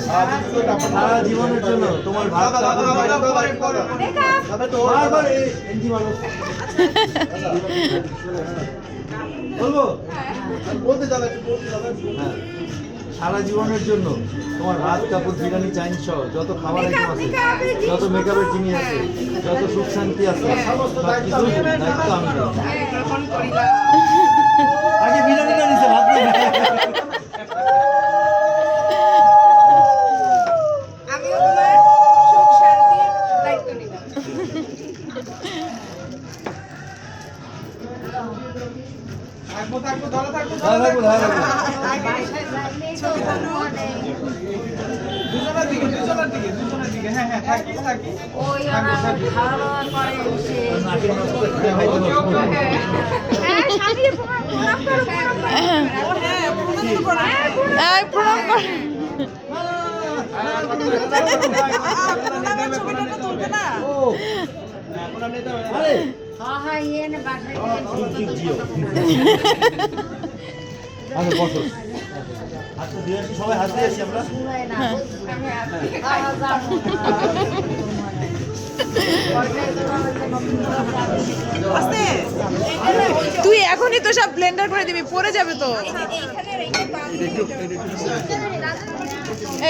সারা জীবনের জন্য তোমার ভাত বলবো বলতে যাবে সারা জীবনের জন্য তোমার ভাত কাপড় বিরিয়ানি চাইন সহ যত খাবার আইটেম আছে, যত মেকআপের জিনিস আছে, যত সুখ শান্তি আছে, সব কিছু দায়িত্ব আমি আগে বিরিয়ানিটা নিছে ভাত না সবাই হাত দিয়ে আসি আমরা তুই এখনই তো সব ব্লেন্ডার করে দিবি, পড়ে যাবে তো।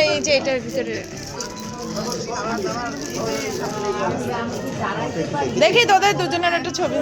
এই যে এটার ভিতরে দেখি তোদের দুজনের একটা ছবি।